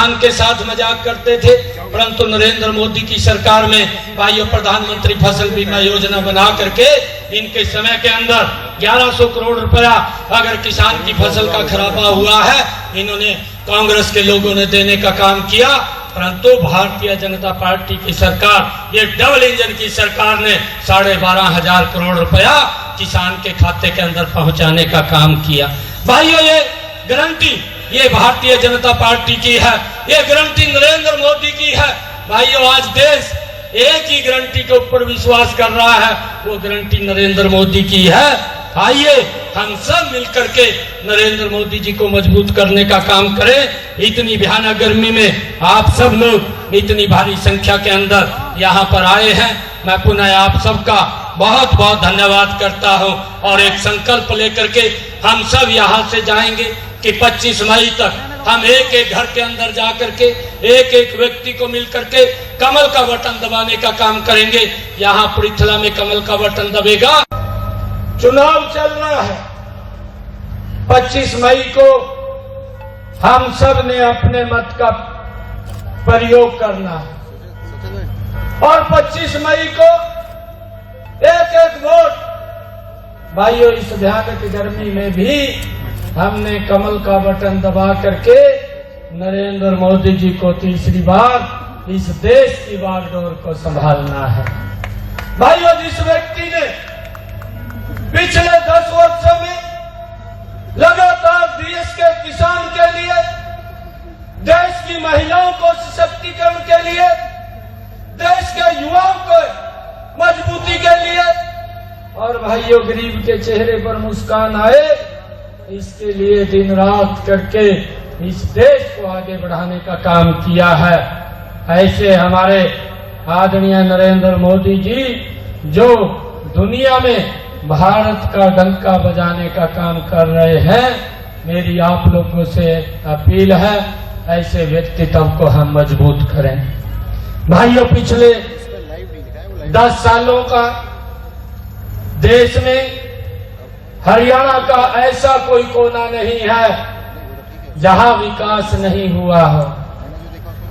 किसान के साथ मजाक करते थे, परंतु नरेंद्र मोदी की सरकार में भाइयों प्रधानमंत्री फसल बीमा योजना बना करके इनके समय के अंदर 1100 करोड़ रुपया अगर किसान की फसल का खराबा हुआ है, इन्होंने कांग्रेस के लोगों ने देने का काम किया। परंतु भारतीय जनता पार्टी की सरकार, ये डबल इंजन की सरकार ने 12,500 करोड़ रुपया किसान के खाते के अंदर पहुंचाने का काम किया। भाइयों ये गारंटी ये भारतीय जनता पार्टी की है, ये गारंटी नरेंद्र मोदी की है। भाइयों आज देश एक ही गारंटी के ऊपर विश्वास कर रहा है, वो गारंटी नरेंद्र मोदी की है। आइए हम सब मिलकर के नरेंद्र मोदी जी को मजबूत करने का काम करें। इतनी भयानक गर्मी में आप सब लोग इतनी भारी संख्या के अंदर यहाँ पर आए हैं, मैं पुनः आप सबका बहुत बहुत धन्यवाद करता हूँ। और एक संकल्प लेकर के हम सब यहाँ से जाएंगे कि 25 मई तक हम एक एक घर के अंदर जा करके एक एक व्यक्ति को मिल करके कमल का बटन दबाने का काम करेंगे। यहाँ पृथला में कमल का बटन दबेगा। चुनाव चल रहा है, 25 मई को हम सब ने अपने मत का प्रयोग करना है और 25 मई को एक एक वोट। भाइयों इस भयानक गर्मी में भी हमने कमल का बटन दबा करके नरेंद्र मोदी जी को तीसरी बार इस देश की बागडोर को संभालना है। भाइयों जिस व्यक्ति ने पिछले 10 वर्षों में लगातार देश के किसान के लिए, देश की महिलाओं को सशक्तिकरण के लिए, देश के युवाओं को मजबूती के लिए और भाइयों गरीब के चेहरे पर मुस्कान आए, इसके लिए दिन रात करके इस देश को आगे बढ़ाने का काम किया है। ऐसे हमारे आदरणीय नरेंद्र मोदी जी जो दुनिया में भारत का डंका बजाने का काम कर रहे हैं, मेरी आप लोगों से अपील है ऐसे व्यक्तित्व को हम मजबूत करें। भाइयों पिछले 10 सालों का देश में हरियाणा का ऐसा कोई कोना नहीं है जहां विकास नहीं हुआ हो।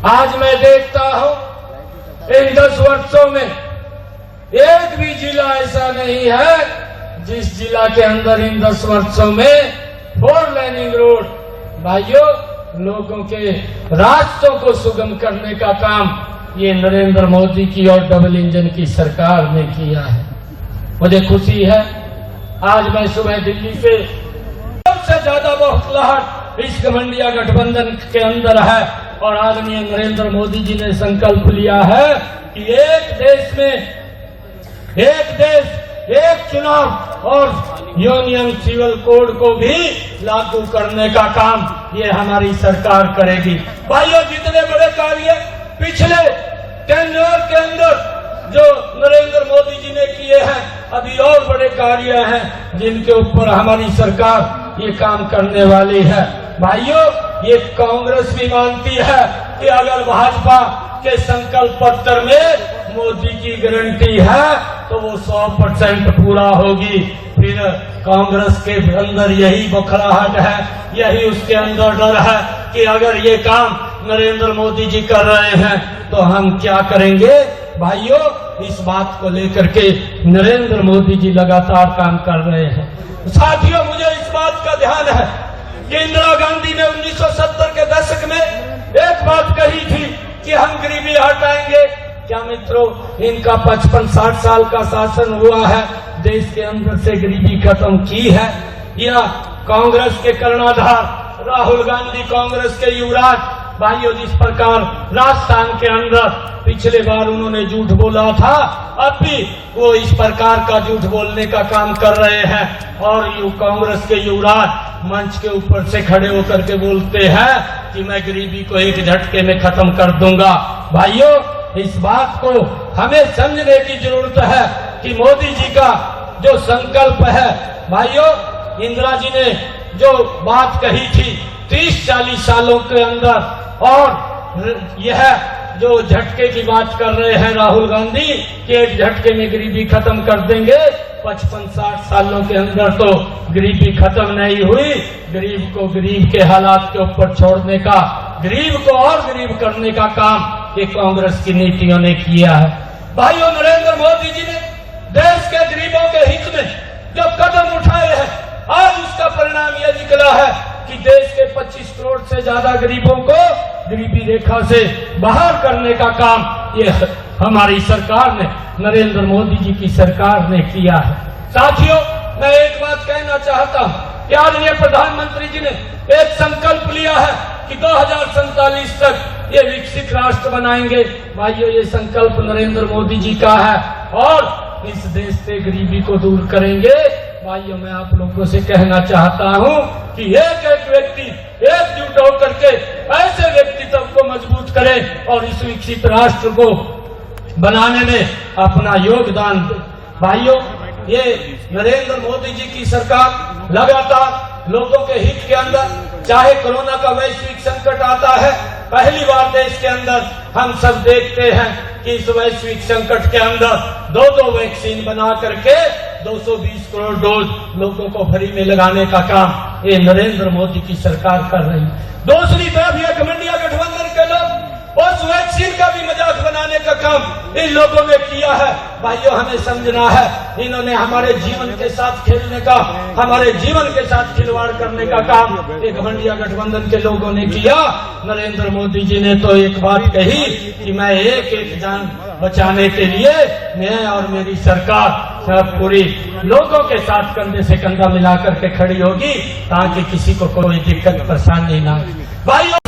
आज मैं देखता हूं इन 10 वर्षों में एक भी जिला ऐसा नहीं है जिस जिला के अंदर इन 10 वर्षों में 4 लेनिंग रोड, भाइयों लोगों के रास्तों को सुगम करने का काम ये नरेंद्र मोदी की और डबल इंजन की सरकार ने किया है। मुझे खुशी है आज मैं सुबह दिल्ली से सबसे ज्यादा बौखलाहट इस घमंडिया गठबंधन के अंदर है और आदरणीय नरेंद्र मोदी जी ने संकल्प लिया है कि एक देश में एक देश एक चुनाव और यूनियन सिविल कोड को भी लागू करने का काम ये हमारी सरकार करेगी। भाइयों जितने बड़े कार्य पिछले टेन्योर के अंदर जो नरेंद्र मोदी जी ने किए हैं, अभी और बड़े कार्य हैं जिनके ऊपर हमारी सरकार ये काम करने वाली है। भाइयों ये कांग्रेस भी मानती है कि अगर भाजपा के संकल्प पत्र में मोदी की गारंटी है तो वो 100% पूरा होगी। फिर कांग्रेस के अंदर यही बौखलाहट है, यही उसके अंदर डर है कि अगर ये काम नरेंद्र मोदी जी कर रहे हैं तो हम क्या करेंगे। भाइयों इस बात को लेकर के नरेंद्र मोदी जी लगातार काम कर रहे हैं। साथियों मुझे इस बात का ध्यान है कि इंदिरा गांधी ने 1970 के दशक में एक बात कही थी कि हम गरीबी हटाएंगे। क्या मित्रों इनका 55-60 साल का शासन हुआ है, देश के अंदर से गरीबी खत्म की है या कांग्रेस के कर्णधार राहुल गांधी कांग्रेस के युवराज। भाइयों जिस प्रकार राजस्थान के अंदर पिछले बार उन्होंने झूठ बोला था, अब भी वो इस प्रकार का झूठ बोलने का काम कर रहे हैं और कांग्रेस के युवराज मंच के ऊपर से खड़े होकर के बोलते हैं कि मैं गरीबी को एक झटके में खत्म कर दूंगा। भाइयों इस बात को हमें समझने की जरूरत है कि मोदी जी का जो संकल्प है, भाइयों इंदिरा जी ने जो बात कही थी 30-40 सालों के अंदर, और यह जो झटके की बात कर रहे हैं राहुल गांधी कि एक झटके में गरीबी खत्म कर देंगे, 55-60 सालों के अंदर तो गरीबी खत्म नहीं हुई। गरीब को गरीब के हालात के ऊपर छोड़ने का गरीब को और गरीब करने का काम ये कांग्रेस की नीतियों ने किया है। भाइयों, नरेंद्र मोदी जी ने देश के गरीबों के हित में जो कदम उठाए हैं, आज उसका परिणाम यह निकला है कि देश के 25 करोड़ से ज्यादा गरीबों को गरीबी रेखा से बाहर करने का काम ये हमारी सरकार ने, नरेंद्र मोदी जी की सरकार ने किया है। साथियों, मैं एक बात कहना चाहता हूं कि आदरणीय प्रधानमंत्री जी ने एक संकल्प लिया है कि 2047 तक ये विकसित राष्ट्र बनाएंगे। भाइयों, ये संकल्प नरेंद्र मोदी जी का है और इस देश से गरीबी को दूर करेंगे। भाइयों, मैं आप लोगों से कहना चाहता हूं कि एक एक व्यक्ति एकजुट होकर के ऐसे व्यक्तित्व को मजबूत करे और इस विकसित राष्ट्र को बनाने में अपना योगदान दे। भाइयों, ये नरेंद्र मोदी जी की सरकार लगातार लोगों के हित के अंदर, चाहे कोरोना का वैश्विक संकट आता है, पहली बार देश के अंदर हम सब देखते हैं कि इस वैश्विक संकट के अंदर 2 वैक्सीन बना करके 220 करोड़ डोज लोगों को फ्री में लगाने का काम ये नरेंद्र मोदी की सरकार कर रही है। दूसरी तरफ ये घमंडिया गठबंधन के लोग उस वैक्सीन का भी मजाक बनाने का काम इन लोगों ने किया है। भाइयों, हमें समझना है, इन्होंने हमारे जीवन के साथ खेलने का, हमारे जीवन के साथ खिलवाड़ करने का काम एक घमंडिया गठबंधन के लोगों ने किया। नरेंद्र मोदी जी ने तो एक बात कही कि मैं एक एक जान बचाने के लिए मैं और मेरी सरकार सब पूरी लोगों के साथ कंधे से कंधा मिलाकर के खड़ी होगी ताकि किसी को कोई दिक्कत परेशानी ना। भाइयों,